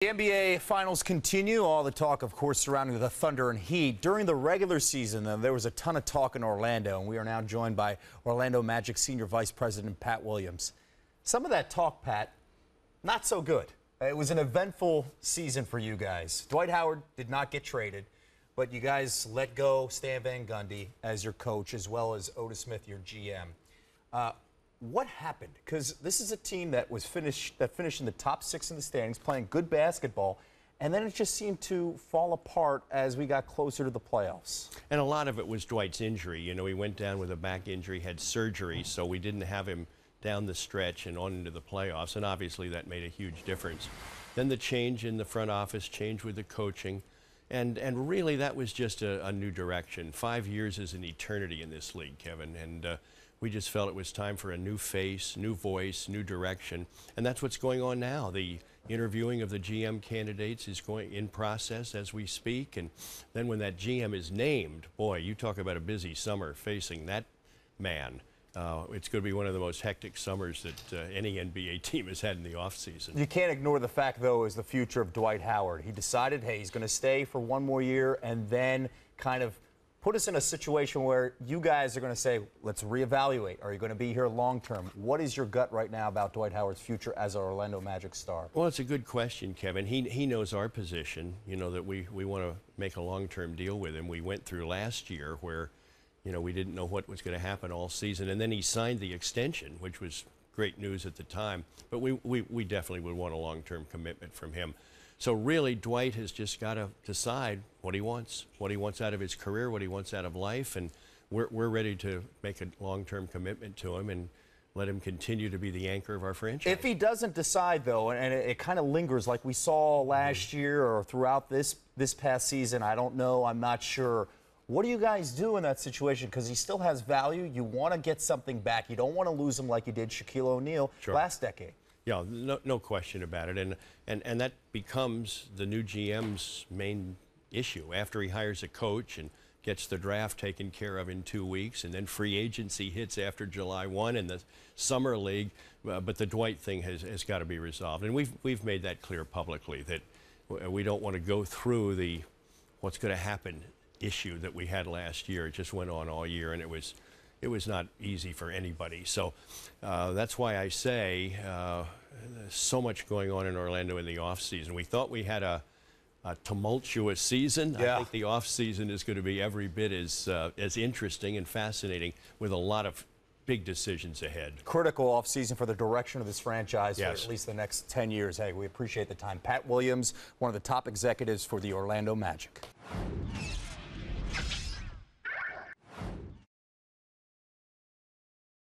The NBA Finals continue. All the talk, of course, surrounding the Thunder and Heat. During the regular season, there was a ton of talk in Orlando, and we are now joined by Orlando Magic Senior Vice President Pat Williams. Some of that talk, Pat, not so good. It was an eventful season for you guys. Dwight Howard did not get traded, but you guys let go Stan Van Gundy as your coach, as well as Otis Smith, your GM. What happened? Because this is a team that finished in the top 6 in the standings, playing good basketball, and then it just seemed to fall apart as we got closer to the playoffs. And a lot of it was Dwight's injury. You know, he went down with a back injury, had surgery, so we didn't have him down the stretch and on into the playoffs, and obviously that made a huge difference. Then the change in the front office, change with the coaching, and really that was just a new direction. 5 years is an eternity in this league, Kevin, and we just felt it was time for a new face, new voice, new direction, and that's what's going on now. The interviewing of the GM candidates is going in process as we speak, and then when that GM is named, boy, you talk about a busy summer facing that man. It's going to be one of the most hectic summers that any NBA team has had in the offseason. You can't ignore the fact, though, is the future of Dwight Howard. He decided, hey, he's going to stay for one more year and then kind of put us in a situation where you guys are going to say, let's reevaluate. Are you going to be here long term? What is your gut right now about Dwight Howard's future as an Orlando Magic star? Well, it's a good question, Kevin. He knows our position, you know, that we want to make a long-term deal with him. We went through last year where, you know, we didn't know what was going to happen all season, and then he signed the extension, which was great news at the time. But we definitely would want a long-term commitment from him. So really, Dwight has just got to decide what he wants out of his career, what he wants out of life, and we're ready to make a long-term commitment to him and let him continue to be the anchor of our franchise. If he doesn't decide, though, and it kind of lingers like we saw last year or throughout this past season, I don't know, I'm not sure. What do you guys do in that situation? Because he still has value. You want to get something back. You don't want to lose him like you did Shaquille O'Neal last decade. Yeah, no question about it. And that becomes the new GM's main issue. After he hires a coach and gets the draft taken care of in 2 weeks, and then free agency hits after July 1 in the summer league, but the Dwight thing has got to be resolved. And we've made that clear publicly, that we don't want to go through the what's going to happen issue that we had last year. It just went on all year, and it was not easy for anybody. So that's why I say there's so much going on in Orlando in the offseason. We thought we had a tumultuous season. Yeah. I think the offseason is going to be every bit as interesting and fascinating, with a lot of big decisions ahead. Critical offseason for the direction of this franchise for Yes. at least the next 10 years. Hey, we appreciate the time. Pat Williams, one of the top executives for the Orlando Magic.